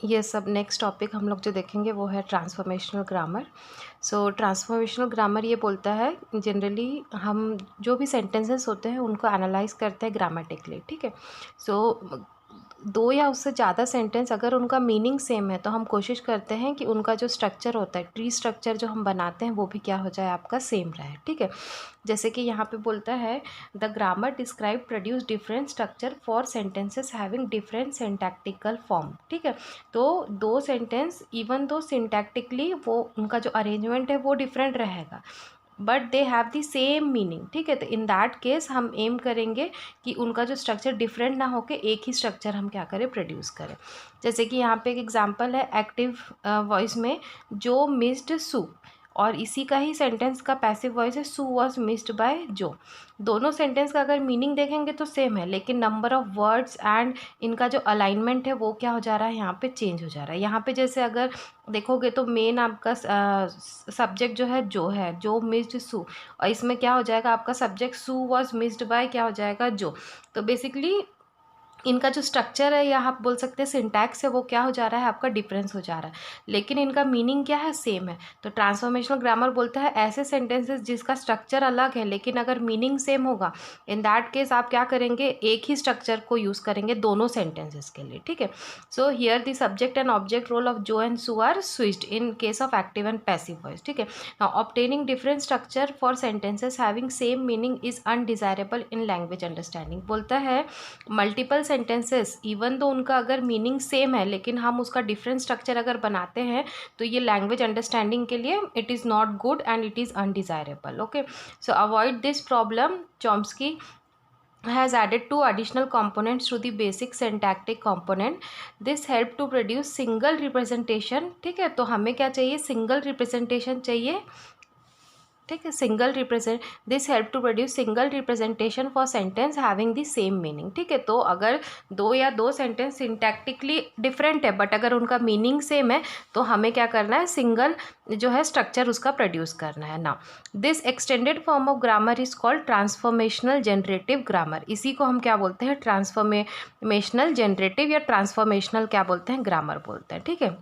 ये सब next topic हम लोग जो देखेंगे वो है ट्रांसफॉर्मेशनल ग्रामर। सो ट्रांसफॉर्मेशनल ग्रामर ये बोलता है जनरली हम जो भी सेंटेंसेस होते हैं उनको एनालाइज करते हैं ग्रामेटिकली, ठीक है। सो दो या उससे ज़्यादा सेंटेंस अगर उनका मीनिंग सेम है तो हम कोशिश करते हैं कि उनका जो स्ट्रक्चर होता है, ट्री स्ट्रक्चर जो हम बनाते हैं वो भी क्या हो जाए, आपका सेम रहे, ठीक है। जैसे कि यहाँ पे बोलता है the grammar describe produce different structure for sentences having different syntactical form, ठीक है। तो दो सेंटेंस इवन दो सिंटैक्टिकली वो उनका जो अरेंजमेंट है वो डिफरेंट रहेगा, but they have the same meaning, ठीक है। तो इन दैट केस हम एम करेंगे कि उनका जो स्ट्रक्चर डिफरेंट ना होके एक ही स्ट्रक्चर हम क्या करें, प्रोड्यूस करें। जैसे कि यहाँ पे एक एग्जांपल है एक्टिव वॉइस में जो मिस्ड सू, और इसी का ही सेंटेंस का पैसिव वॉइस है सू वॉज मिस्ड बाय जो। दोनों सेंटेंस का अगर मीनिंग देखेंगे तो सेम है, लेकिन नंबर ऑफ वर्ड्स एंड इनका जो अलाइनमेंट है वो क्या हो जा रहा है, यहाँ पे चेंज हो जा रहा है। यहाँ पे जैसे अगर देखोगे तो मेन आपका सब्जेक्ट जो है जो मिस्ड सू, और इसमें क्या हो जाएगा आपका subject so was missed by क्या हो जाएगा, जो। तो बेसिकली इनका जो स्ट्रक्चर है या आप बोल सकते हैं सिंटैक्स है वो क्या हो जा रहा है, आपका डिफरेंस हो जा रहा है, लेकिन इनका मीनिंग क्या है, सेम है। तो ट्रांसफॉर्मेशनल ग्रामर बोलता है ऐसे सेंटेंसेस जिसका स्ट्रक्चर अलग है लेकिन अगर मीनिंग सेम होगा, इन दैट केस आप क्या करेंगे, एक ही स्ट्रक्चर को यूज़ करेंगे दोनों सेंटेंसेस के लिए, ठीक है। So here the subject and object role of Joe and Sue are switched in case of active and passive voice, ठीक है। Now obtaining different structure for sentences having same meaning is undesirable in language understanding. बोलता है multiple sentences even though उनका अगर meaning same है लेकिन हम उसका डिफरेंट स्ट्रक्चर अगर बनाते हैं तो ये लैंग्वेज अंडरस्टैंडिंग के लिए it is not good and it is undesirable, okay. So avoid this problem Chomsky has added two additional components to the basic syntactic component. This help to produce single representation, ठीक है। तो हमें क्या चाहिए, single representation चाहिए, ठीक है। Single represent this help to produce single representation for sentence having the same meaning, ठीक है। तो अगर दो सेंटेंस सिंटैक्टिकली डिफरेंट है बट अगर उनका मीनिंग सेम है तो हमें क्या करना है, सिंगल जो है स्ट्रक्चर उसका प्रोड्यूस करना है ना। This extended form of grammar is called transformational generative grammar. इसी को हम क्या बोलते हैं, ट्रांसफॉर्मेशनल जनरेटिव या ट्रांसफॉर्मेशनल क्या बोलते हैं, ग्रामर बोलते हैं, ठीक है।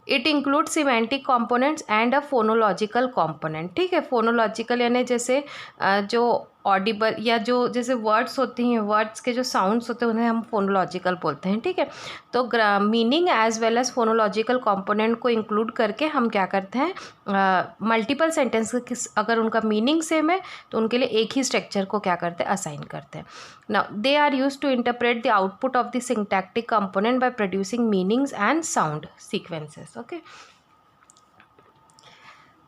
It include semantic components and a phonological component, ठीक है। फोनोलॉजिकल यानी जैसे जो ऑडिबल या जो जैसे वर्ड्स होती हैं, वर्ड्स के जो साउंड्स होते हैं उन्हें हम फोनोलॉजिकल बोलते हैं, ठीक है। तो meaning as well as phonological component को इंक्लूड करके हम क्या करते हैं, मल्टीपल सेंटेंस अगर उनका मीनिंग सेम है तो उनके लिए एक ही स्ट्रक्चर को क्या करते हैं, असाइन करते हैं। Now they are used to interpret the output of the syntactic component by producing meanings and sound sequences, okay.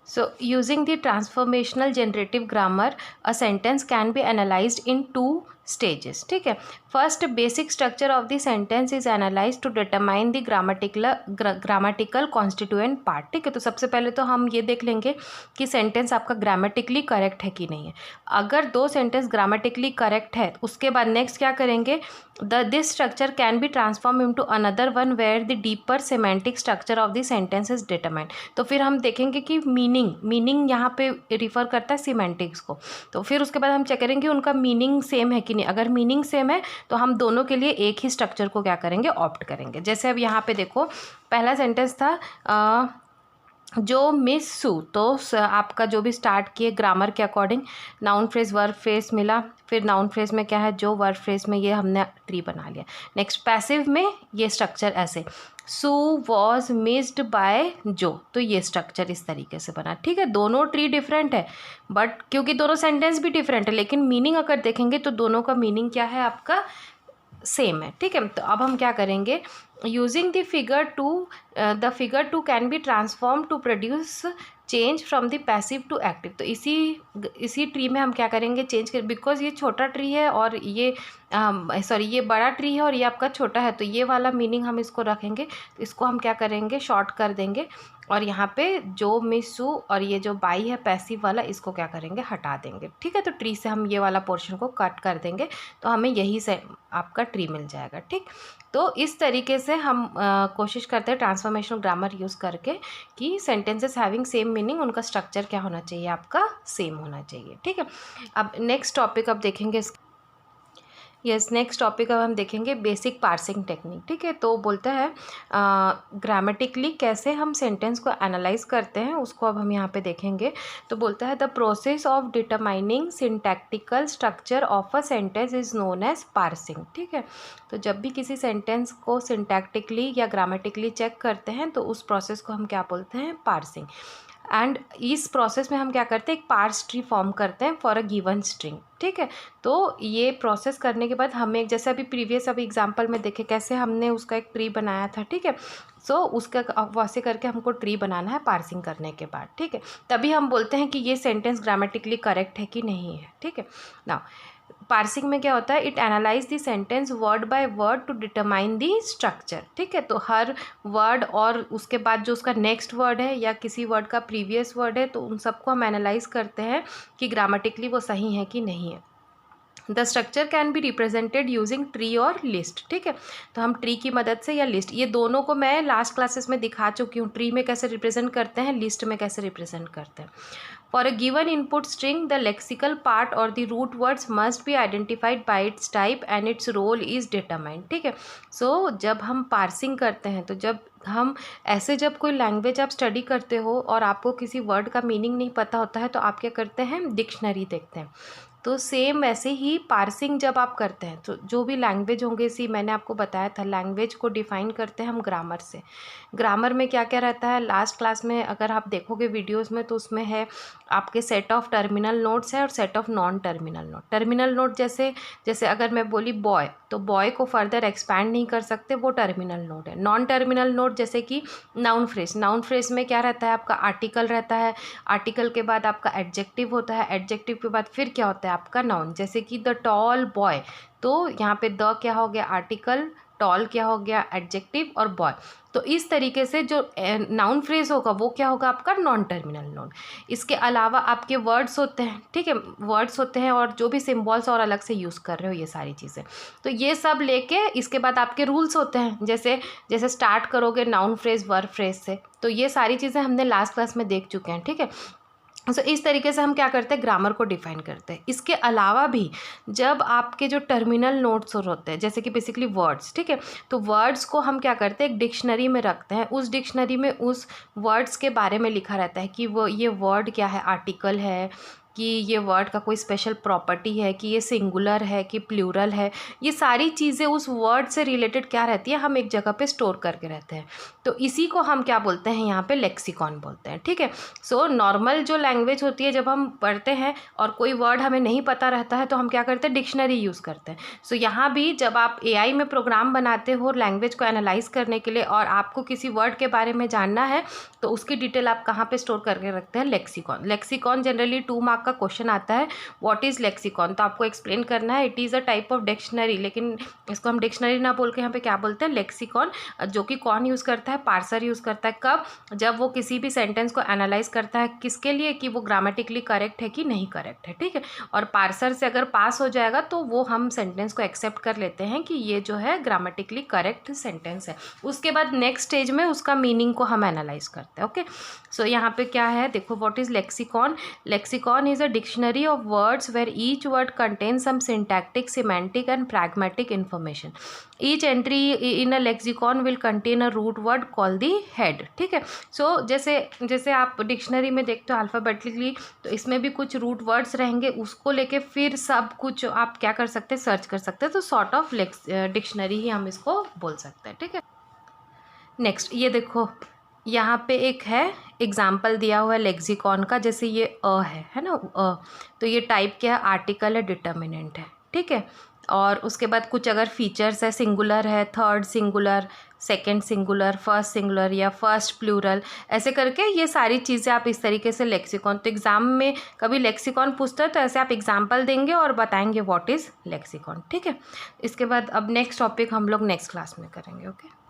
So using the transformational generative grammar, a sentence can be analyzed in two stages, ठीक है। First basic structure of the sentence is analyse to determine the grammatical constituent part, ठीक है। तो सबसे पहले तो हम ये देख लेंगे कि सेंटेंस आपका ग्रामेटिकली करेक्ट है कि नहीं है। अगर दो सेंटेंस ग्रामेटिकली करेक्ट है उसके बाद नेक्स्ट क्या करेंगे, this structure can be transform into another one where the deeper semantic structure of the sentence is determined. तो फिर हम देखेंगे कि मीनिंग यहाँ पे रिफर करता है सीमेंटिक्स को, तो फिर उसके बाद हम चेक करेंगे उनका मीनिंग सेम है कि नहीं। अगर मीनिंग सेम है तो हम दोनों के लिए एक ही स्ट्रक्चर को क्या करेंगे, ऑप्ट करेंगे। जैसे अब यहाँ पे देखो पहला सेंटेंस था जो मिस सू, तो आपका जो भी स्टार्ट किए ग्रामर के according noun phrase verb phrase मिला, फिर नाउन फ्रेज में क्या है जो, वर्ब फ्रेज में ये हमने ट्री बना लिया। नेक्स्ट पैसिव में ये स्ट्रक्चर ऐसे सू वॉज मिस्ड बाय जो, तो ये स्ट्रक्चर इस तरीके से बना, ठीक है। दोनों ट्री डिफरेंट है बट क्योंकि दोनों सेंटेंस भी डिफरेंट है लेकिन मीनिंग अगर देखेंगे तो दोनों का मीनिंग क्या है, आपका सेम है, ठीक है। तो अब हम क्या करेंगे, using the figure two can be transform to produce change from the passive to active. तो इसी ट्री में हम क्या करेंगे, चेंज कर, बिकॉज ये छोटा ट्री है और ये ये बड़ा ट्री है और ये आपका छोटा है, तो ये वाला मीनिंग हम इसको रखेंगे, तो इसको हम क्या करेंगे, शॉर्ट कर देंगे और यहाँ पे जो मिस सू और ये जो बाई है पैसिव वाला, इसको क्या करेंगे, हटा देंगे, ठीक है। तो ट्री से हम ये वाला पोर्शन को कट कर देंगे तो हमें यही से आपका ट्री मिल जाएगा, ठीक। तो इस तरीके से हम कोशिश करते हैं ट्रांसफॉर्मेशनल ग्रामर यूज़ करके कि सेंटेंसेस हैविंग सेम मीनिंग उनका स्ट्रक्चर क्या होना चाहिए, आपका सेम होना चाहिए, ठीक है। अब नेक्स्ट टॉपिक अब देखेंगे यस, नेक्स्ट टॉपिक अब हम देखेंगे बेसिक पार्सिंग टेक्निक। ठीक है, तो बोलता है ग्रामेटिकली कैसे हम सेंटेंस को एनालाइज करते हैं, उसको अब हम यहाँ पे देखेंगे। तो बोलता है the process of determining syntactical structure of a sentence is known as parsing. ठीक है, तो जब भी किसी सेंटेंस को सिंटैक्टिकली या ग्रामेटिकली चेक करते हैं तो उस प्रोसेस को हम क्या बोलते हैं, पार्सिंग। एंड इस प्रोसेस में हम क्या करते हैं, एक पार्स ट्री फॉर्म करते हैं फॉर अ गिवन स्ट्रिंग। ठीक है, तो ये प्रोसेस करने के बाद हमें, जैसे अभी एग्जांपल में देखे कैसे हमने उसका एक ट्री बनाया था। ठीक है, सो उसका वैसे करके हमको ट्री बनाना है पार्सिंग करने के बाद। ठीक है, तभी हम बोलते हैं कि ये सेंटेंस ग्रामेटिकली करेक्ट है कि नहीं है। ठीक है, नाउ पार्सिंग में क्या होता है, it analyse the sentence word by word to determine the structure. ठीक है, तो हर वर्ड और उसके बाद जो उसका नेक्स्ट वर्ड है या किसी वर्ड का प्रीवियस वर्ड है, तो उन सबको हम एनालाइज करते हैं कि ग्रामेटिकली वो सही है कि नहीं है। The structure can be represented using tree और लिस्ट। ठीक है, तो हम ट्री की मदद से या लिस्ट, ये दोनों को मैं लास्ट क्लासेस में दिखा चुकी हूँ, ट्री में कैसे रिप्रेजेंट करते हैं, लिस्ट में कैसे रिप्रेजेंट करते हैं। For a given input string the lexical part और the root words must be identified by its type and its role is determined. ठीक है, सो जब हम पार्सिंग करते हैं, तो जब हम ऐसे जब कोई लैंग्वेज आप स्टडी करते हो और आपको किसी वर्ड का मीनिंग नहीं पता होता है, तो आप क्या करते हैं, डिक्शनरी देखते हैं। तो सेम वैसे ही पार्सिंग जब आप करते हैं, तो जो भी लैंग्वेज होंगे, सी मैंने आपको बताया था, लैंग्वेज को डिफ़ाइन करते हैं हम ग्रामर से। ग्रामर में क्या क्या रहता है, लास्ट क्लास में अगर आप देखोगे वीडियोस में, तो उसमें है आपके सेट ऑफ टर्मिनल नोड्स है और set of non terminal node. Terminal node जैसे जैसे अगर मैं बोली बॉय, तो बॉय को फर्दर एक्सपैंड नहीं कर सकते, वो टर्मिनल नोड है। नॉन टर्मिनल नोड जैसे कि नाउन फ्रेज, नाउन फ्रेज में क्या रहता है, आपका आर्टिकल रहता है, आर्टिकल के बाद आपका एडजेक्टिव होता है, एडजेक्टिव के बाद फिर क्या होता है आपका नाउन, जैसे कि द टॉल बॉय, तो यहाँ पे द क्या हो गया, आर्टिकल, टॉल क्या हो गया, एडजेक्टिव, और बॉय। तो इस तरीके से जो नाउन फ्रेज होगा वो क्या होगा, आपका नॉन टर्मिनल नोड। इसके अलावा आपके वर्ड्स होते हैं। ठीक है, वर्ड्स होते हैं और जो भी सिम्बॉल्स और अलग से यूज़ कर रहे हो, ये सारी चीज़ें, तो ये सब लेके इसके बाद आपके रूल्स होते हैं, जैसे जैसे स्टार्ट करोगे नाउन फ्रेज वर्ब फ्रेज से, तो ये सारी चीज़ें हमने लास्ट क्लास में देख चुके हैं। ठीक है, तो इस तरीके से हम क्या करते हैं, ग्रामर को डिफाइन करते हैं। इसके अलावा भी जब आपके जो टर्मिनल नोड्स होते हैं, जैसे कि बेसिकली वर्ड्स, ठीक है, तो वर्ड्स को हम क्या करते हैं, एक डिक्शनरी में रखते हैं। उस डिक्शनरी में उस वर्ड्स के बारे में लिखा रहता है कि वो ये वर्ड क्या है, आर्टिकल है, कि ये वर्ड का कोई स्पेशल प्रॉपर्टी है, कि ये सिंगुलर है कि प्लूरल है, ये सारी चीज़ें उस वर्ड से रिलेटेड क्या रहती है, हम एक जगह पे स्टोर करके रहते हैं। तो इसी को हम क्या बोलते हैं, यहाँ पे लेक्सिकॉन बोलते हैं। ठीक है, सो नॉर्मल जो लैंग्वेज होती है, जब हम पढ़ते हैं और कोई वर्ड हमें नहीं पता रहता है, तो हम क्या करते हैं, डिक्शनरी यूज़ करते हैं। सो यहाँ भी जब आप AI में प्रोग्राम बनाते हो लैंग्वेज को एनालाइज करने के लिए, और आपको किसी वर्ड के बारे में जानना है, तो उसकी डिटेल आप कहाँ पे स्टोर करके रखते हैं, लेक्सिकॉन। लेक्सिकॉन जनरली 2 मार्क का क्वेश्चन आता है, व्हाट इज़ लेक्सिकॉन, तो आपको एक्सप्लेन करना है। It is a type of dictionary, लेकिन इसको हम डिक्शनरी ना बोल के यहाँ पे क्या बोलते हैं, लेक्सिकॉन, जो कि कौन यूज़ करता है, पार्सर यूज़ करता है। कब, जब वो किसी भी सेंटेंस को एनालाइज करता है, किसके लिए, कि वो ग्रामेटिकली करेक्ट है कि नहीं करेक्ट है। ठीक है, और पार्सर से अगर पास हो जाएगा, तो वो हम सेंटेंस को एक्सेप्ट कर लेते हैं कि ये जो है ग्रामेटिकली करेक्ट सेंटेंस है। उसके बाद नेक्स्ट स्टेज में उसका मीनिंग को हम एनालाइज करते हैं। ओके, सो यहाँ पे क्या है, देखो, what is lexicon. Lexicon is a dictionary of words where each word contains some syntactic, semantic and pragmatic information. Each entry in a lexicon will contain a root word call the head. ठीक है, सो जैसे जैसे आप dictionary में देखते हो alphabetically, तो इसमें भी कुछ रूट वर्ड्स रहेंगे, उसको लेके फिर सब कुछ आप क्या कर सकते हैं, सर्च कर सकते हैं। तो सॉर्ट ऑफ डिक्शनरी ही हम इसको बोल सकते हैं। ठीक है, नेक्स्ट ये देखो, यहाँ पे एक है एग्जाम्पल दिया हुआ है लेक्सिकॉन का, जैसे ये है ना, तो ये टाइप क्या है, आर्टिकल है, डिटर्मिनेंट है। ठीक है, और उसके बाद कुछ अगर फीचर्स है, सिंगुलर है, third singular, second singular, first singular या फर्स्ट प्लूरल, ऐसे करके ये सारी चीज़ें आप इस तरीके से लेक्सिकॉन, तो एग्ज़ाम में कभी लेक्सिकॉन पूछता है तो ऐसे आप एग्जाम्पल देंगे और बताएंगे व्हाट इज़ लेक्सिकॉन। ठीक है, इसके बाद अब नेक्स्ट टॉपिक हम लोग नेक्स्ट क्लास में करेंगे। ओके।